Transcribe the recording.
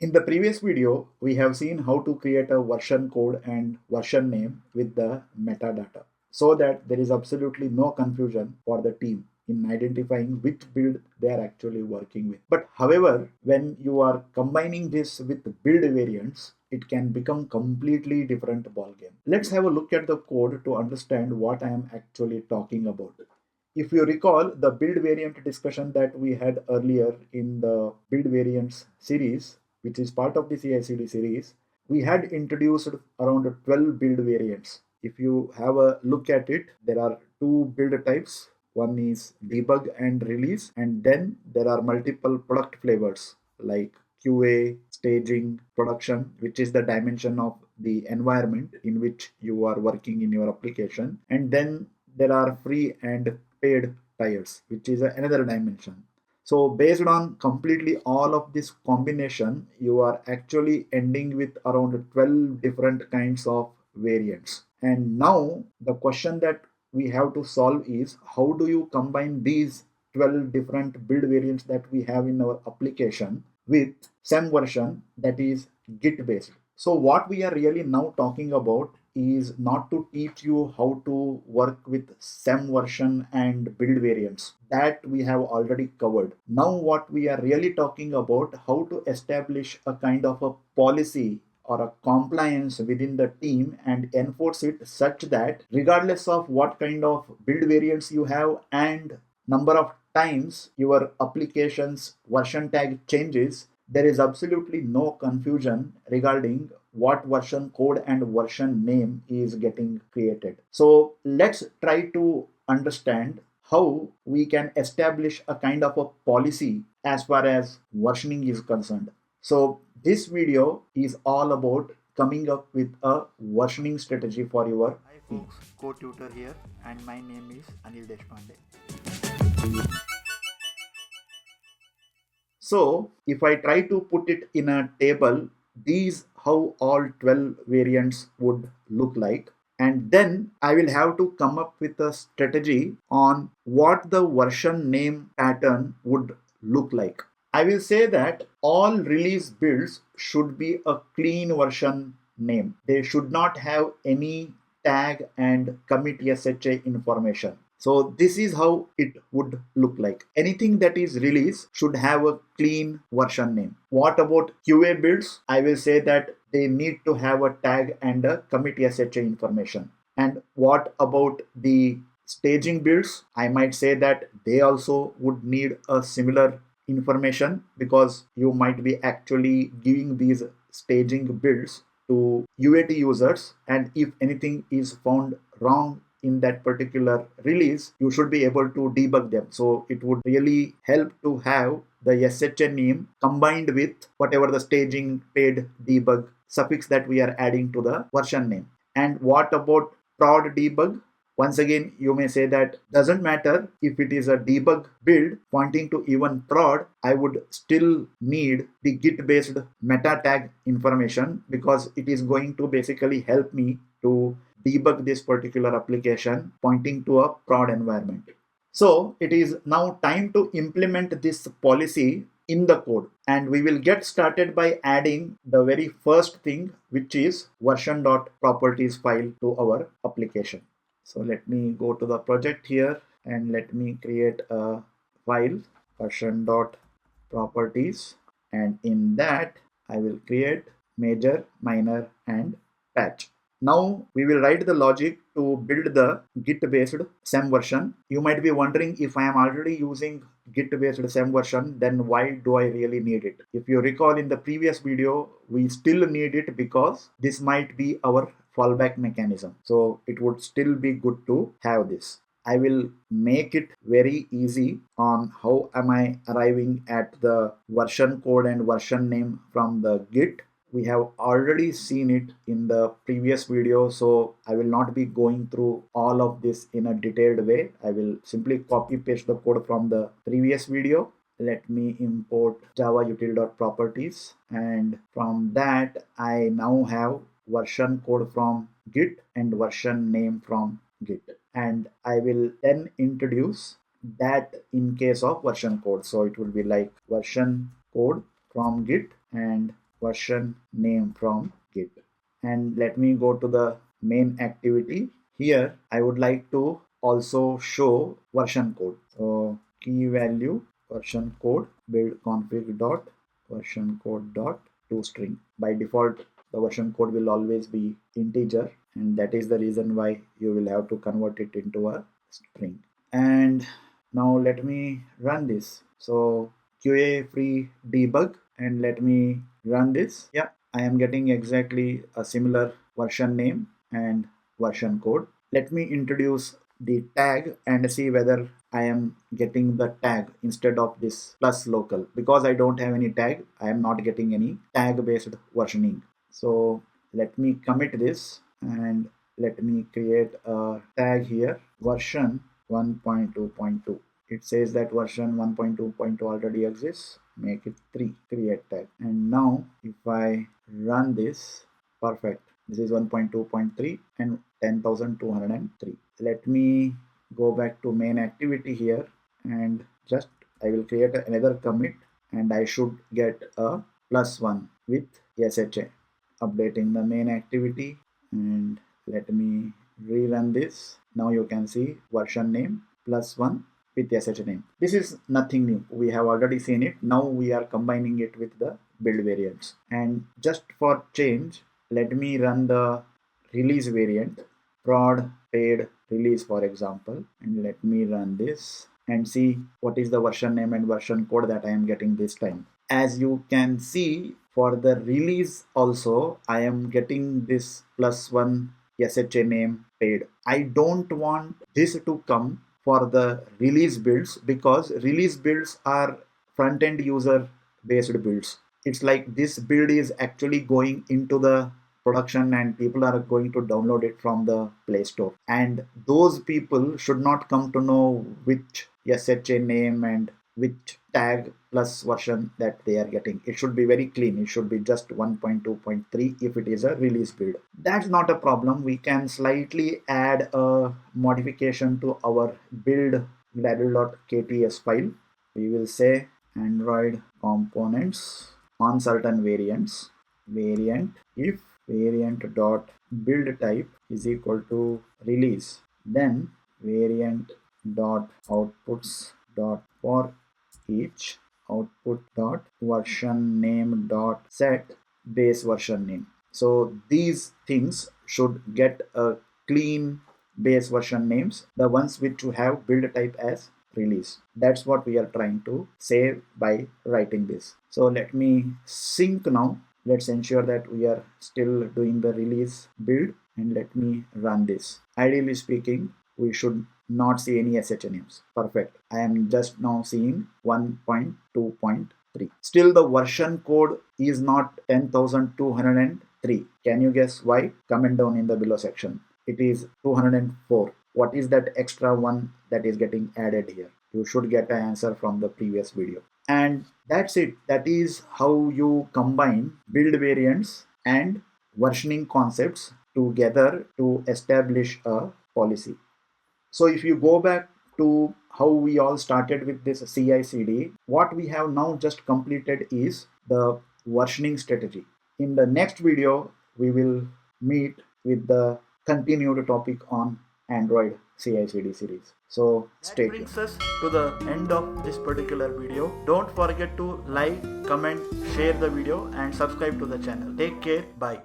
In the previous video, we have seen how to create a version code and version name with the metadata so that there is absolutely no confusion for the team in identifying which build they are actually working with. But however, when you are combining this with build variants, it can become completely different ballgame. Let's have a look at the code to understand what I am actually talking about. If you recall the build variant discussion that we had earlier in the build variants series, which is part of the CICD series, we had introduced around 12 build variants. If you have a look at it, there are two build types. One is debug and release, and then there are multiple product flavors like QA, staging, production, which is the dimension of the environment in which you are working in your application. And then there are free and paid tiers, which is another dimension. So based on completely all of this combination, you are actually ending with around 12 different kinds of variants. And now the question that we have to solve is how do you combine these 12 different build variants that we have in our application with SemVersion that is Git based. So what we are really now talking about is not to teach you how to work with SemVersion and build variants. That we have already covered. Now what we are really talking about how to establish a kind of a policy or a compliance within the team and enforce it such that regardless of what kind of build variants you have and number of times your application's version tag changes, there is absolutely no confusion regarding what version code and version name is getting created. So let's try to understand how we can establish a kind of a policy as far as versioning is concerned. So this video is all about coming up with a versioning strategy for your Hi folks, CodeTutor here and my name is Anil Deshpande. So if I try to put it in a table, these how all 12 variants would look like. And then I will have to come up with a strategy on what the version name pattern would look like. I will say that all release builds should be a clean version name. They should not have any tag and commit SHA information. So this is how it would look like. Anything that is released should have a clean version name. What about QA builds? I will say that they need to have a tag and a commit SHA information. And what about the staging builds? I might say that they also would need a similar information because you might be actually giving these staging builds to UAT users, and if anything is found wrong in that particular release, you should be able to debug them. So it would really help to have the SHA name combined with whatever the staging paid debug suffix that we are adding to the version name. And what about prod debug? Once again, you may say that doesn't matter if it is a debug build pointing to even prod, I would still need the Git-based meta tag information because it is going to basically help me to debug this particular application pointing to a prod environment. So it is now time to implement this policy in the code, and we will get started by adding the very first thing, which is version.properties file to our application. So let me go to the project here and let me create a file version.properties, and in that I will create major, minor and patch. Now we will write the logic to build the Git-based SemVersion. You might be wondering, if I am already using Git-based SemVersion, then why do I really need it? If you recall in the previous video, we still need it because this might be our fallback mechanism. So it would still be good to have this. I will make it very easy on how am I arriving at the version code and version name from the Git. We have already seen it in the previous video, so I will not be going through all of this in a detailed way. I will simply copy paste the code from the previous video. Let me import java util.properties, and from that I now have version code from Git and version name from Git, and I will then introduce that in case of version code. So it will be like version code from Git and version name from Git. And let me go to the main activity. Here I would like to also show version code. So key value version code build config dot version code dot toString. By default, the version code will always be integer, and that is the reason why you will have to convert it into a string. And now let me run this. So QA free debug, and let me run this. Yeah, I am getting exactly a similar version name and version code. Let me introduce the tag and see whether I am getting the tag instead of this plus local. Because I don't have any tag, I am not getting any tag based versioning. So let me commit this and let me create a tag here, version 1.2.2. It says that version 1.2.2 already exists. Make it 3, create tag. And now if I run this, perfect. This is 1.2.3 and 10,203. Let me go back to main activity here, and just I will create another commit, and I should get a +1 with SHA. Updating the main activity, and let me rerun this. Now you can see version name +1 with SH name. This is nothing new. We have already seen it. Now we are combining it with the build variants. And just for change, let me run the release variant, prod paid release, for example, and let me run this and see what is the version name and version code that I am getting this time. As you can see, for the release also I am getting this +1 SHA name paid. I don't want this to come for the release builds, because release builds are front-end user based builds. It's like this build is actually going into the production and people are going to download it from the Play Store, and those people should not come to know which SHA name and which tag plus version that they are getting. It should be very clean. It should be just 1.2.3 if it is a release build. That's not a problem. We can slightly add a modification to our build.gradle.kts file. We will say Android components on certain variants, variant if variant dot build type is equal to release, then variant dot outputs dot for each output dot version name dot set base version name. So these things should get a clean base version names, the ones which you have build type as release. That's what we are trying to say by writing this. So let me sync now. Let's ensure that we are still doing the release build, and let me run this. Ideally speaking, we should not see any SH names. Perfect. I am just now seeing 1.2.3. Still the version code is not 10,203. Can you guess why? Comment down in the below section. It is 204. What is that extra one that is getting added here? You should get an answer from the previous video. And that's it. That is how you combine build variants and versioning concepts together to establish a policy. So if you go back to how we all started with this CICD, what we have now just completed is the versioning strategy. In the next video, we will meet with the continued topic on Android CICD series. So stay tuned. That brings us to the end of this particular video. Don't forget to like, comment, share the video and subscribe to the channel. Take care. Bye.